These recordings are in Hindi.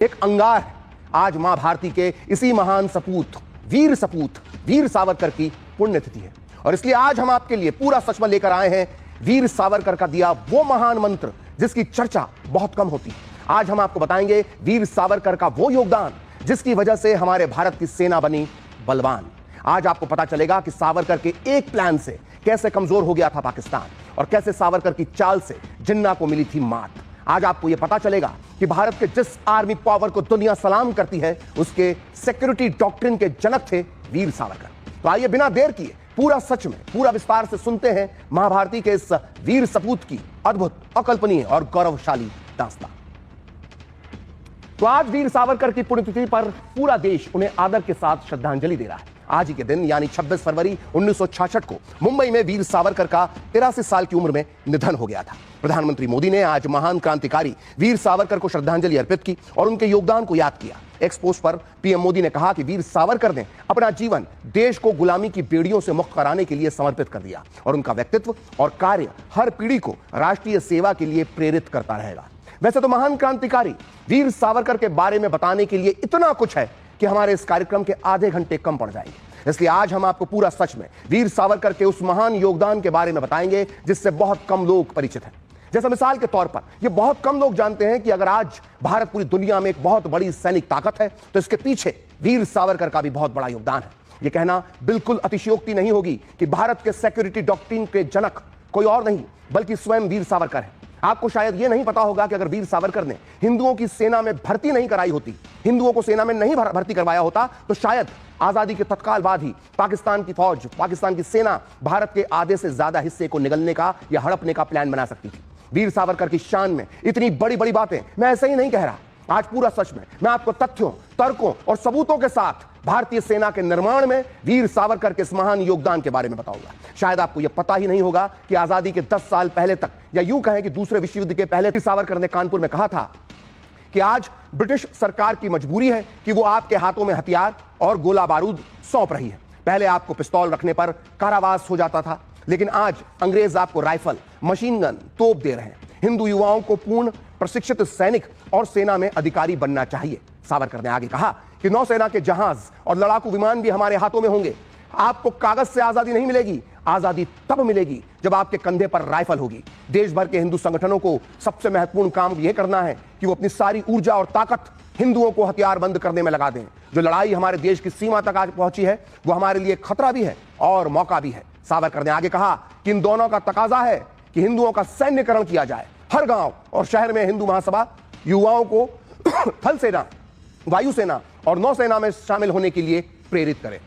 एक अंगार है। आज मां भारती के इसी महान सपूत वीर सावरकर की पुण्यतिथि है और इसलिए आज हम आपके लिए पूरा सच में लेकर आए हैं वीर सावरकर का दिया वो महान मंत्र जिसकी चर्चा बहुत कम होती है। आज हम आपको बताएंगे वीर सावरकर का वो योगदान जिसकी वजह से हमारे भारत की सेना बनी बलवान। आज आपको पता चलेगा कि सावरकर के एक प्लान से कैसे कमजोर हो गया था पाकिस्तान और कैसे सावरकर की चाल से जिन्ना को मिली थी मात। आज आपको यह पता चलेगा कि भारत के जिस आर्मी पावर को दुनिया सलाम करती है उसके सिक्योरिटी डॉक्ट्रिन के जनक थे वीर सावरकर। तो आइए बिना देर किए पूरा सच में पूरा विस्तार से सुनते हैं महाभारती के इस वीर सपूत की अद्भुत, अकल्पनीय और गौरवशाली दास्तान। तो आज वीर सावरकर की पुण्यतिथि पर पूरा देश उन्हें आदर के साथ श्रद्धांजलि दे रहा है। आज ही के दिन यानी 26 फरवरी 1966 को मुंबई में वीर सावरकर का 83 साल की उम्र में निधन हो गया था। प्रधानमंत्री मोदी ने आज महान क्रांतिकारी वीर सावरकर को श्रद्धांजलि अर्पित की और उनके योगदान को याद किया। एक्स पोस्ट पर पीएम मोदी ने कहा कि वीर सावरकर ने अपना जीवन देश को गुलामी की बेड़ियों से मुक्त कराने के लिए समर्पित कर दिया और उनका व्यक्तित्व और कार्य हर पीढ़ी को राष्ट्रीय सेवा के लिए प्रेरित करता रहेगा। वैसे तो महान क्रांतिकारी वीर सावरकर के बारे में बताने के लिए इतना कुछ है कि हमारे इस कार्यक्रम के आधे घंटे कम पड़ जाएंगे। इसलिए आज हम आपको पूरा सच में वीर सावरकर के उस महान योगदान के बारे में बताएंगे जिससे बहुत कम लोग परिचित हैं। जैसा मिसाल के तौर पर यह बहुत कम लोग जानते हैं कि अगर आज भारत पूरी दुनिया में एक बहुत बड़ी सैनिक ताकत है तो इसके पीछे वीर सावरकर का भी बहुत बड़ा योगदान है। यह कहना बिल्कुल अतिशयोक्ति नहीं होगी कि भारत के सिक्योरिटी डॉक्ट्रिन के जनक कोई और नहीं बल्कि स्वयं वीर सावरकर है। आपको शायद यह नहीं पता होगा कि अगर वीर सावरकर ने हिंदुओं की सेना में भर्ती नहीं कराई होती, हिंदुओं को सेना में नहीं भर्ती करवाया होता तो शायद आजादी के तत्काल बाद ही पाकिस्तान की फौज, पाकिस्तान की सेना भारत के आधे से ज्यादा हिस्से को निगलने का या हड़पने का प्लान बना सकती थी। वीर सावरकर की शान में इतनी बड़ी बड़ी बातें मैं ऐसे ही नहीं कह रहा। आज पूरा सच में मैं आपको तथ्यों, तर्कों और सबूतों के साथ भारतीय सेना के निर्माण में वीर सावरकर के इस महान योगदान के बारे में बताऊंगा। शायद आपको यह पता ही नहीं होगा कि आजादी के 10 साल पहले तक, या यूं कहें कि दूसरे विश्व युद्ध के पहले, वीर सावरकर ने कानपुर में कहा था कि आज ब्रिटिश सरकार की मजबूरी है कि वो आपके हाथों में हथियार और गोला बारूद सौंप रही है। पहले आपको पिस्तौल रखने पर कारावास हो जाता था, लेकिन आज अंग्रेज आपको राइफल, मशीन गन, तोप दे रहे हैं। हिंदू युवाओं को पूर्ण प्रशिक्षित सैनिक और सेना में अधिकारी बनना चाहिए। सावरकर ने आगे कहा कि नौसेना के जहाज और लड़ाकू विमान भी हमारे हाथों में होंगे। आपको कागज से आजादी नहीं मिलेगी, आजादी तब मिलेगी जब आपके कंधे पर राइफल होगी। देश भर के हिंदू संगठनों को सबसे महत्वपूर्ण काम यह करना है कि वो अपनी सारी ऊर्जा और ताकत हिंदुओं को हथियार बंद करने में लगा दें। जो लड़ाई हमारे देश की सीमा तक आज पहुंची है वो हमारे लिए खतरा भी है और मौका भी है। सावरकर ने आगे कहा कि इन दोनों का तकाजा है कि हिंदुओं का सैन्यकरण किया जाए। हर गांव और शहर में हिंदू महासभा युवाओं को थल सेना, वायुसेना और नौसेना में शामिल होने के लिए प्रेरित करे।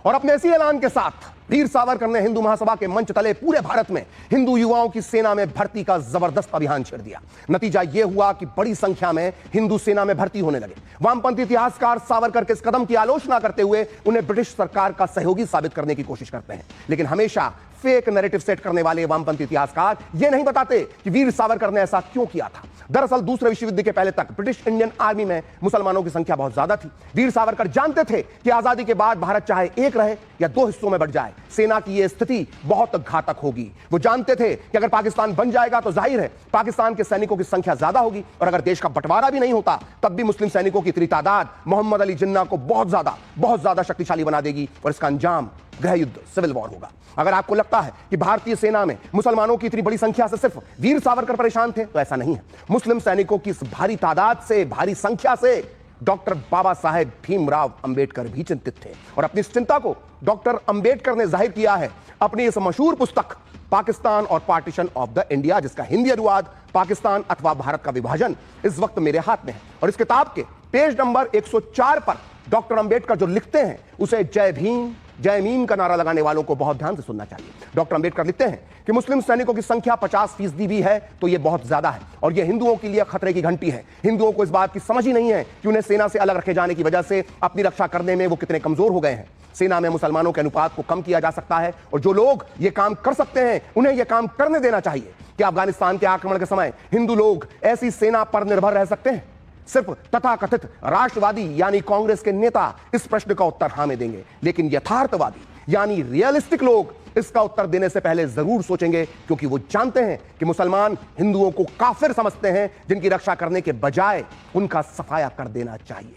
और अपने इसी ऐलान के साथ वीर सावरकर ने हिंदू महासभा के मंच तले पूरे भारत में हिंदू युवाओं की सेना में भर्ती का जबरदस्त अभियान छेड़ दिया। नतीजा यह हुआ कि बड़ी संख्या में हिंदू सेना में भर्ती होने लगे। वामपंथी इतिहासकार सावरकर के इस कदम की आलोचना करते हुए उन्हें ब्रिटिश सरकार का सहयोगी साबित करने की कोशिश करते हैं, लेकिन हमेशा फेक नैरेटिव सेट करने वाले वामपंथी इतिहासकार यह नहीं बताते कि वीर सावरकर ने ऐसा क्यों किया था। दरअसल दूसरे विश्व युद्ध के पहले तक ब्रिटिश इंडियन आर्मी में मुसलमानों की संख्या बहुत ज्यादा थी। वीर सावरकर जानते थे कि आजादी के बाद भारत चाहे एक रहे या दो हिस्सों में बंट जाए, सेना की यह स्थिति बहुत घातक होगी। वो जानते थे कि अगर पाकिस्तान बन जाएगा तो जाहिर है पाकिस्तान के सैनिकों की संख्या ज्यादा होगी और अगर देश का बंटवारा भी नहीं होता तब भी मुस्लिम सैनिकों की इतनी तादाद मोहम्मद अली जिन्ना को बहुत ज्यादा शक्तिशाली बना देगी और इसका अंजाम गृह युद्ध, सिविल वॉर होगा। अगर आपको लगता है कि भारतीय सेना में मुसलमानों की इतनी बड़ी संख्या से सिर्फ वीर सावरकर परेशान थे तो ऐसा नहीं है। मुस्लिम सैनिकों की इस भारी तादाद से, भारी संख्या से डॉक्टर बाबा साहेब भीमराव अंबेडकर भी चिंतित थे और अपनी इस चिंता को डॉक्टर अंबेडकर ने जाहिर किया है अपनी इस मशहूर पुस्तक पाकिस्तान और पार्टीशन ऑफ द इंडिया, जिसका हिंदी अनुवाद पाकिस्तान अथवा भारत का विभाजन इस वक्त मेरे हाथ में है। और इस किताब के पेज नंबर 104 पर डॉक्टर अंबेडकर जो लिखते हैं उसे जय भीम जय मीम का नारा लगाने वालों को बहुत ध्यान से सुनना चाहिए। डॉक्टर अंबेडकर लिखते हैं कि मुस्लिम सैनिकों की संख्या 50% भी है तो यह बहुत ज्यादा है और यह हिंदुओं के लिए खतरे की घंटी है। हिंदुओं को इस बात की समझ ही नहीं है कि उन्हें सेना से अलग रखे जाने की वजह से अपनी रक्षा करने में वो कितने कमजोर हो गए हैं। सेना में मुसलमानों के अनुपात को कम किया जा सकता है और जो लोग ये काम कर सकते हैं उन्हें यह काम करने देना चाहिए। कि अफगानिस्तान के आक्रमण के समय हिंदू लोग ऐसी सेना पर निर्भर रह सकते हैं? सिर्फ तथाकथित राष्ट्रवादी यानी कांग्रेस के नेता इस प्रश्न का उत्तर हाँ में देंगे, लेकिन यथार्थवादी यानी रियलिस्टिक लोग इसका उत्तर देने से पहले जरूर सोचेंगे, क्योंकि वो जानते हैं कि मुसलमान हिंदुओं को काफिर समझते हैं, जिनकी रक्षा करने के बजाय उनका सफाया कर देना चाहिए।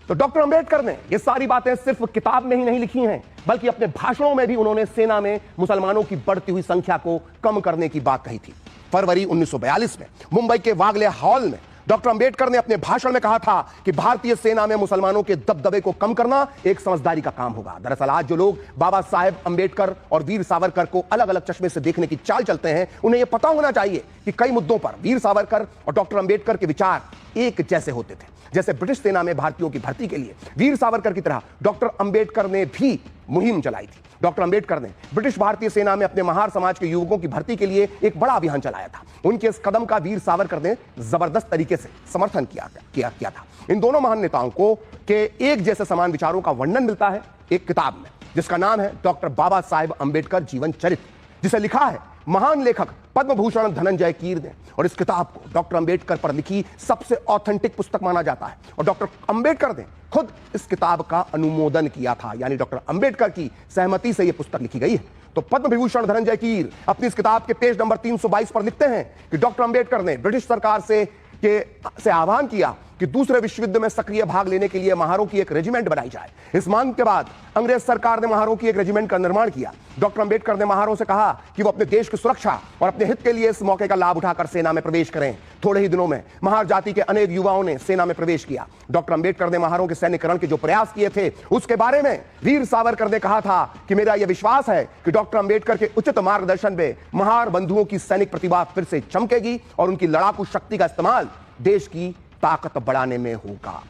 तो डॉक्टर अंबेडकर ने ये सारी बातें सिर्फ किताब में ही नहीं लिखी हैं, बल्कि अपने भाषणों में भी उन्होंने सेना में मुसलमानों की बढ़ती हुई संख्या को कम करने की बात कही थी। फरवरी 1942 में मुंबई के वागले हॉल में डॉक्टर अंबेडकर ने अपने भाषण में कहा था कि भारतीय सेना में मुसलमानों के दबदबे को कम करना एक समझदारी का काम होगा। दरअसल आज जो लोग बाबा साहेब अंबेडकर और वीर सावरकर को अलग अलग चश्मे से देखने की चाल चलते हैं, उन्हें यह पता होना चाहिए कि कई मुद्दों पर वीर सावरकर और डॉक्टर अंबेडकर के विचार एक जैसे होते थे। जैसे ब्रिटिश सेना में भारतीयों की भर्ती के लिए वीर सावरकर की तरह डॉक्टर अंबेडकर ने भी मुहिम चलाई थी। डॉक्टर अंबेडकर ने ब्रिटिश भारतीय सेना में अपने महार समाज के युवकों की भर्ती के लिए एक बड़ा अभियान चलाया था। उनके इस कदम का वीर सावरकर ने जबरदस्त तरीके से समर्थन किया था। इन दोनों महान नेताओं को के एक जैसे समान विचारों का वर्णन मिलता है एक किताब में, जिसका नाम है डॉक्टर बाबा साहेब अंबेडकर जीवन चरित्र, जिसे लिखा है महान लेखक पद्म भूषण धनंजय कीर ने। और इस किताब को डॉक्टर अंबेडकर पर लिखी सबसे ऑथेंटिक पुस्तक माना जाता है। और डॉक्टर अंबेडकर ने खुद इस किताब का अनुमोदन किया था, यानी डॉक्टर अंबेडकर की सहमति से यह पुस्तक लिखी गई है। तो पद्म विभूषण धनंजय कीर अपनी इस किताब के पेज नंबर 322 पर लिखते हैं कि डॉक्टर अंबेडकर ने ब्रिटिश सरकार से आह्वान किया कि दूसरे विश्व युद्ध में सक्रिय भाग लेने के लिए महारों की एक रेजिमेंट बनाई जाए। इस मांग के बाद अंग्रेज सरकार ने महारों की एक रेजिमेंट का निर्माण किया। डॉक्टर अंबेडकर ने महारों से कहा कि वो अपने देश की सुरक्षा और अपने हित के लिए इस मौके का लाभ उठाकर सेना में प्रवेश करें। थोड़े ही दिनों में महार जाति के अनेक युवाओं ने सेना में प्रवेश किया। डॉक्टर अंबेडकर ने महारों के सैन्यकरण के जो प्रयास किए थे, उसके बारे में वीर सावरकर ने कहा था कि मेरा यह विश्वास है कि डॉक्टर अंबेडकर के उचित मार्गदर्शन में महार बंधुओं की सैनिक प्रतिभा फिर से चमकेगी और उनकी लड़ाकू शक्ति का इस्तेमाल देश की ताकत बढ़ाने में होगा।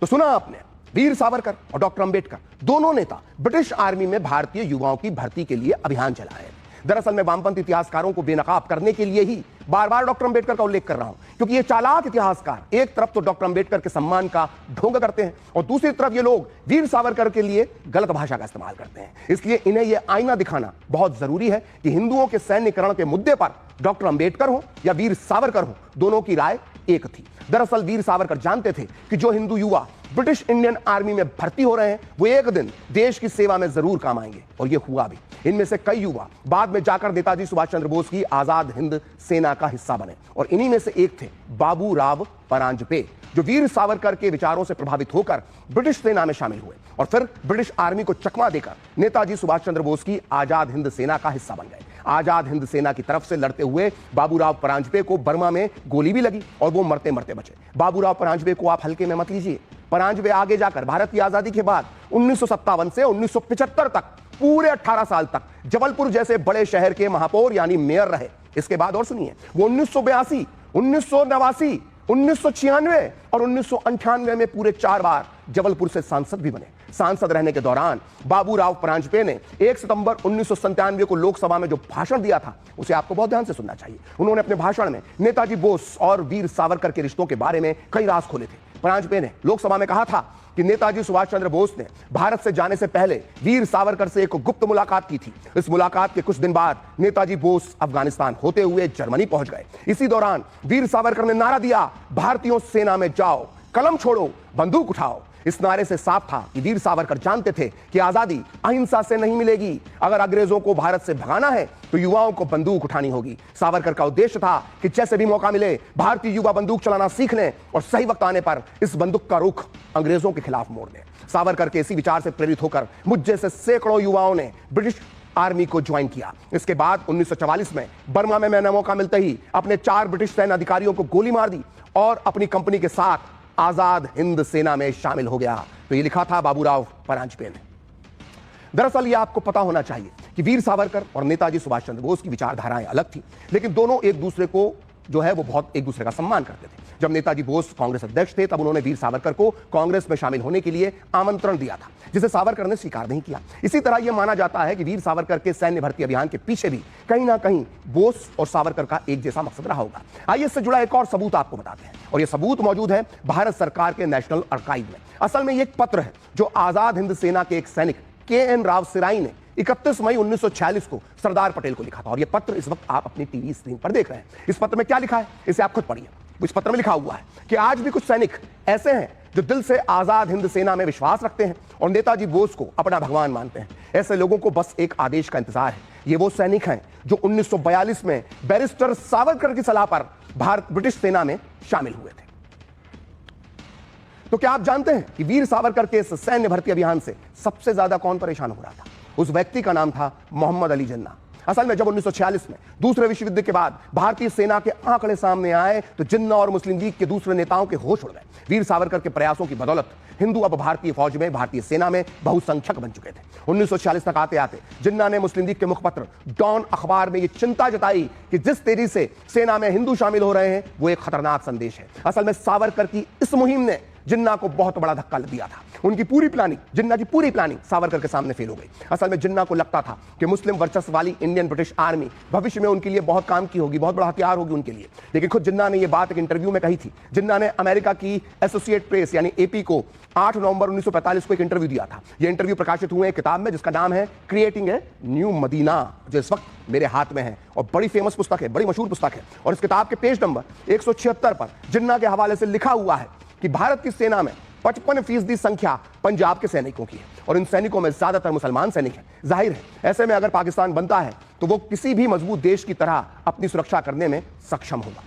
तो सुना आपने, वीर सावरकर और डॉक्टर अंबेडकर दोनों नेता ब्रिटिश आर्मी में भारतीय युवाओं की भर्ती के लिए अभियान चलाए। दरअसल मैं वामपंथी इतिहासकारों को बेनकाब करने के लिए ही बार बार डॉक्टर अंबेडकर का उल्लेख कर रहा हूं, क्योंकि ये चालाक इतिहासकार एक तरफ तो डॉक्टर अंबेडकर के सम्मान का ढोंग करते हैं और दूसरी तरफ ये लोग वीर सावरकर के लिए गलत भाषा का इस्तेमाल करते हैं। इसलिए इन्हें यह आईना दिखाना बहुत जरूरी है कि हिंदुओं के सैन्यकरण के मुद्दे पर डॉक्टर अंबेडकर हो या वीर सावरकर हो, दोनों की राय एक थी। दरअसल वीर सावरकर जानते थे कि जो हिंदू युवा ब्रिटिश इंडियन आर्मी में भर्ती हो रहे हैं वो एक दिन देश की सेवा में जरूर काम आएंगे, और ये हुआ भी। इनमें से कई युवा बाद में जाकर नेताजी सुभाष चंद्र बोस की आजाद हिंद सेना का हिस्सा बने, और इन्हीं में से एक थे बाबू राव परांजपे, जो वीर सावरकर के विचारों से प्रभावित होकर ब्रिटिश सेना में शामिल हुए और फिर ब्रिटिश आर्मी को चकमा देकर नेताजी सुभाष चंद्र बोस की आजाद हिंद सेना का हिस्सा बन गए। आजाद हिंद सेना की तरफ से लड़ते हुए बाबूराव परांजपे को बर्मा में गोली भी लगी और वो मरते मरते बचे। बाबूराव परांजपे को आप हल्के में मत लीजिए। परांजपे आगे जाकर भारत की आजादी के बाद 1957 से 1975 तक पूरे 18 साल तक जबलपुर जैसे बड़े शहर के महापौर यानी मेयर रहे। इसके बाद और सुनिए, वो 1982, 1989, 1996 और 1998 में पूरे 4 बार जबलपुर से सांसद भी बने। सांसद रहने के दौरान बाबूराव परांजपे ने 1 सितंबर 1997 को लोकसभा में जो भाषण दिया था उसे आपको बहुत ध्यान से सुनना चाहिए। उन्होंने अपने भाषण में नेताजी बोस और वीर सावरकर के रिश्तों के बारे में कई राज खोले थे। परांजपे ने लोकसभा में कहा था कि नेताजी सुभाष चंद्र बोस ने भारत से जाने से पहले वीर सावरकर से एक गुप्त मुलाकात की थी। इस मुलाकात के कुछ दिन बाद नेताजी बोस अफगानिस्तान होते हुए जर्मनी पहुंच गए। इसी दौरान वीर सावरकर ने नारा दिया, भारतीयों सेना में जाओ, कलम छोड़ो, बंदूक उठाओ। इस नारे से साफ था कि वीर सावरकर जानते थे कि आजादी अहिंसा से नहीं मिलेगी। अगर अंग्रेजों को भारत से भगाना है तो युवाओं को बंदूक उठानी होगी। सावरकर का उद्देश्य था कि जैसे भी मौका मिले भारतीय युवा बंदूक चलाना सीख लें और सही वक्त आने पर इस बंदूक का रुख अंग्रेजों के खिलाफ मोड़ दें। सावरकर के इसी विचार से प्रेरित होकर मुझ जैसे सैकड़ों युवाओं ने ब्रिटिश आर्मी को ज्वाइन किया। इसके बाद 1944 में बर्मा में मैंने मौका मिलते ही अपने 4 ब्रिटिश सैन्य अधिकारियों को गोली मार दी और अपनी कंपनी के साथ आजाद हिंद सेना में शामिल हो गया। तो ये लिखा था बाबूराव परांजपे ने। दरअसल ये आपको पता होना चाहिए कि वीर सावरकर और नेताजी सुभाष चंद्र बोस की विचारधाराएं अलग थी, लेकिन दोनों एक दूसरे को जो है वो बहुत एक दूसरे का सम्मान करते थे। जब नेताजी बोस कांग्रेस अध्यक्ष थे तब उन्होंने वीर सावरकर को कांग्रेस में शामिल होने के लिए आमंत्रण दिया था, जिसे सावरकर ने स्वीकार नहीं किया। इसी तरह यह माना जाता है कि वीर सावरकर के सैन्य भर्ती अभियान के पीछे भी कहीं ना कहीं बोस और सावरकर का एक जैसा मकसद रहा होगा। आइए इससे जुड़ा एक और सबूत आपको बताते हैं, और यह सबूत मौजूद है भारत सरकार के नेशनल आर्काइव में। असल में यह एक पत्र है जो आजाद हिंद सेना के एक सैनिक के.एन. राव सिराई ने 31 मई 1946 को सरदार पटेल को लिखा था, और यह पत्र इस वक्त आप अपनी टीवी स्क्रीन पर देख रहे हैं। इस पत्र में क्या लिखा है इसे आप खुद पढ़िए। इस पत्र में लिखा हुआ है कि आज भी कुछ सैनिक ऐसे हैं जो दिल से आजाद हिंद सेना में विश्वास रखते हैं और नेताजी बोस को अपना भगवान मानते हैं। ऐसे लोगों को बस एक आदेश का इंतजार है। ये वो सैनिक हैं जो 1942 में बैरिस्टर सावरकर की सलाह पर ब्रिटिश सेना में शामिल हुए थे। तो क्या आप जानते हैं कि वीर सावरकर के इस सैन्य भर्ती अभियान से सबसे ज्यादा कौन परेशान हो रहा था? उस व्यक्ति का नाम था मोहम्मद अली जिन्ना। असल में जब 1946 में दूसरे विश्व युद्ध के बाद भारतीय सेना के आंकड़े सामने आए तो जिन्ना और मुस्लिम लीग के दूसरे नेताओं के होश उड़ गए। वीर सावरकर के प्रयासों की बदौलत हिंदू अब भारतीय फौज में, भारतीय सेना में बहुसंख्यक बन चुके थे। 1946 तक आते आते जिन्ना ने मुस्लिम लीग के मुखपत्र डॉन अखबार में यह चिंता जताई कि जिस तेजी से सेना में हिंदू शामिल हो रहे हैं वो एक खतरनाक संदेश है। असल में सावरकर की इस मुहिम ने जिन्ना को बहुत बड़ा धक्का दिया था। उनकी पूरी प्लानिंग, जिन्ना की पूरी प्लानिंग सावरकर के सामने फेल हो गई। असल में जिन्ना को लगता था कि मुस्लिम वर्चस्व वाली इंडियन ब्रिटिश आर्मी भविष्य में उनके लिए बहुत काम की होगी, बहुत बड़ा हथियार होगी उनके लिए। लेकिन खुद जिन्ना ने यह बात एक इंटरव्यू में कही थी। जिन्ना ने अमेरिका की एसोसिएट प्रेस यानी एपी को 8 नवंबर 1945 को एक इंटरव्यू दिया था। यह इंटरव्यू प्रकाशित हुए एक किताब में जिसका नाम है क्रिएटिंग ए न्यू मदीना, जो इस वक्त मेरे हाथ में है और बड़ी फेमस पुस्तक है, बड़ी मशहूर पुस्तक है। और इस किताब के पेज नंबर 176 पर जिन्ना के हवाले से लिखा हुआ है कि भारत की सेना में 55% संख्या पंजाब के सैनिकों की है और इन सैनिकों में ज्यादातर मुसलमान सैनिक हैं। जाहिर है ऐसे में अगर पाकिस्तान बनता है तो वो किसी भी मजबूत देश की तरह अपनी सुरक्षा करने में सक्षम होगा।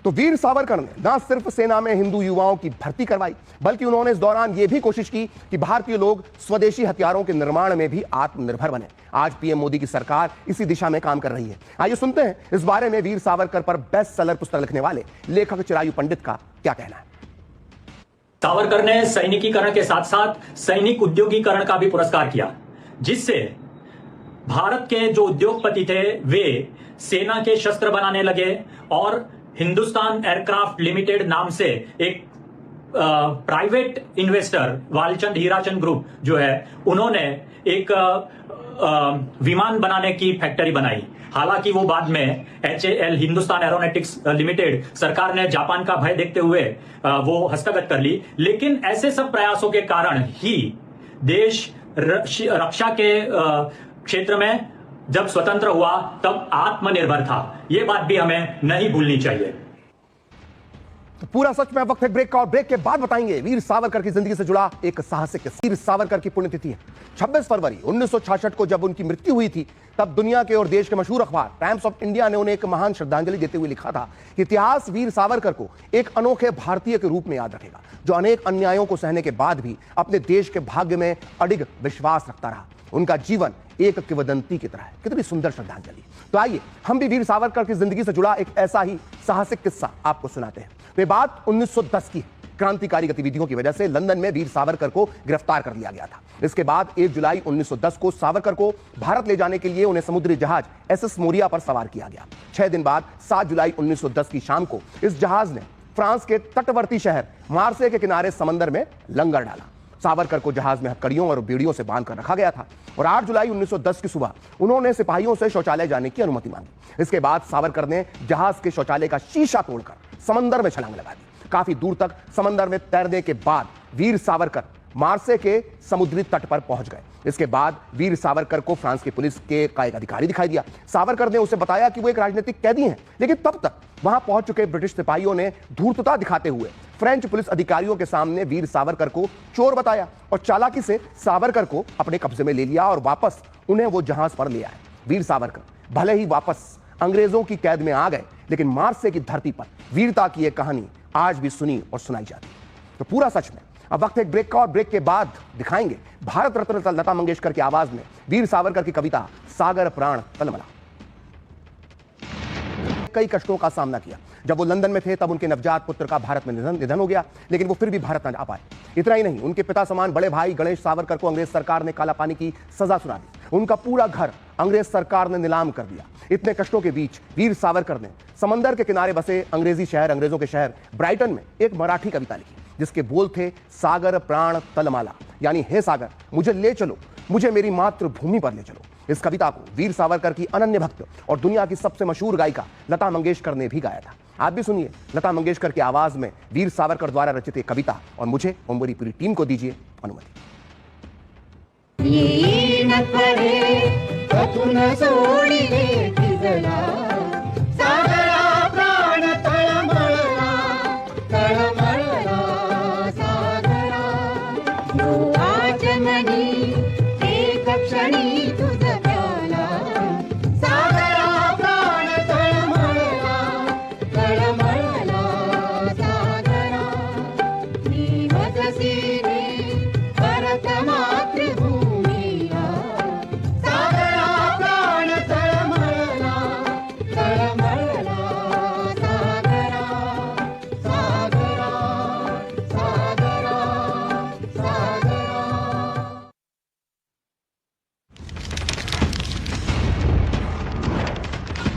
तो वीर सावरकर ने ना सिर्फ सेना में हिंदू युवाओं की भर्ती करवाई बल्कि उन्होंने इस दौरान यह भी कोशिश की कि भारतीय लोग स्वदेशी हथियारों के निर्माण में भी आत्मनिर्भर बने। आज पीएम मोदी की सरकार इसी दिशा में काम कर रही है। आइए सुनते हैं इस बारे में वीर सावरकर पर बेस्ट सेलर पुस्तक लिखने वाले लेखक चिरायु पंडित का क्या कहना है। सावरकर ने सैनिकीकरण के साथ साथ सैनिक उद्योगीकरण का भी पुरस्कार किया, जिससे भारत के जो उद्योगपति थे वे सेना के शस्त्र बनाने लगे और हिंदुस्तान एयरक्राफ्ट लिमिटेड नाम से एक private investor Walchand Hirachand group जो है उन्होंने एक विमान बनाने की फैक्ट्री बनाई। हालांकि वो बाद में HAL हिंदुस्तान एरोनॉटिक्स लिमिटेड सरकार ने जापान का भय देखते हुए वो हस्तगत कर ली। लेकिन ऐसे सब प्रयासों के कारण ही देश रक्षा के क्षेत्र में जब स्वतंत्र हुआ तब आत्मनिर्भर था। ये बात भी हमें नहीं भूलनी चाहिए। तो पूरा सच में वक्त है ब्रेक का और ब्रेक के बाद बताएंगे वीर सावरकर की जिंदगी से जुड़ा एक साहसिक किस्सा। वीर सावरकर की पुण्यतिथि है 26 फरवरी 1966 को। जब उनकी मृत्यु हुई थी तब दुनिया के और देश के मशहूर अखबार टाइम्स ऑफ इंडिया ने उन्हें एक महान श्रद्धांजलि देते हुए लिखा था कि इतिहास वीर सावरकर को एक अनोखे भारतीय के रूप में याद रखेगा जो अनेक अन्यायों को सहने के बाद भी अपने देश के भाग्य में अडिग विश्वास रखता रहा। उनका जीवन एक किंवदंती की तरह है। कितनी सुंदर श्रद्धांजलि। तो आइए हम भी वीर सावरकर की जिंदगी से जुड़ा एक ऐसा ही साहसिक किस्सा आपको सुनाते हैं। ये बात 1910 की है। क्रांतिकारी गतिविधियों की वजह से लंदन में वीर सावरकर को गिरफ्तार कर लिया गया था। इसके बाद 1 जुलाई 1910 को सावरकर को भारत ले जाने के लिए उन्हें समुद्री जहाज SS मोरिया पर सवार किया गया। 6 दिन बाद 7 जुलाई 1910 की शाम को इस जहाज ने फ्रांस के तटवर्ती शहर मार्से के किनारे समंदर में लंगर डाला। सावरकर को जहाज में हथकड़ियों और बेड़ियों से बांधकर रखा गया था और 8 जुलाई 1910 की सुबह उन्होंने सिपाहियों से शौचालय जाने की अनुमति मांगी। इसके बाद सावरकर ने जहाज के शौचालय का शीशा तोड़कर समंदर में छलांग लगा दी। काफी दूर तक समंदर में तैरने के बाद वीर सावरकर मार्से के समुद्री तट पर पहुंच गए। इसके बाद वीर सावरकर को फ्रांस की पुलिस के का एक अधिकारी दिखाई दिया। सावरकर ने उसे बताया कि वो एक राजनीतिक कैदी हैं, लेकिन तब तक वहां पहुंच चुके ब्रिटिश सिपाहियों ने धूर्तता दिखाते हुए फ्रेंच पुलिस अधिकारियों के सामने वीर सावरकर को चोर बताया और चालाकी से सावरकर को अपने कब्जे में ले लिया और वापस उन्हें वो जहाज पर ले आए। वीर सावरकर भले ही वापस अंग्रेजों की कैद में आ गए, लेकिन मार्से की धरती पर वीरता की यह कहानी आज भी सुनी और सुनाई जाती। तो पूरा सच में अब वक्त एक ब्रेक का और ब्रेक के बाद दिखाएंगे भारत रत्न लता मंगेशकर की आवाज में वीर सावरकर की कविता सागर प्राण तलमला। कई कष्टों का सामना किया। जब वो लंदन में थे तब उनके नवजात पुत्र का भारत में निधन हो गया, लेकिन वो फिर भी भारत न आ पाए। इतना ही नहीं, उनके पिता समान बड़े भाई गणेश सावरकर को अंग्रेज सरकार ने काला पानी की सजा सुना दी। उनका पूरा घर अंग्रेज सरकार ने नीलाम कर दिया। इतने कष्टों के बीच वीर सावरकर ने समंदर के किनारे बसे अंग्रेजों के शहर ब्राइटन में एक मराठी कविता लिखी जिसके बोल थे सागर प्राण तलमाला, यानी हे सागर मुझे ले चलो, मुझे मेरी मातृभूमि पर ले चलो। इस कविता को वीर सावरकर की अनन्य भक्त और दुनिया की सबसे मशहूर गायिका लता मंगेशकर ने भी गाया था। आप भी सुनिए लता मंगेशकर की आवाज में वीर सावरकर द्वारा रचित एक कविता और मुझे और मेरी पूरी टीम को दीजिए अनुमति। ये न करे, कछु न सोडिले,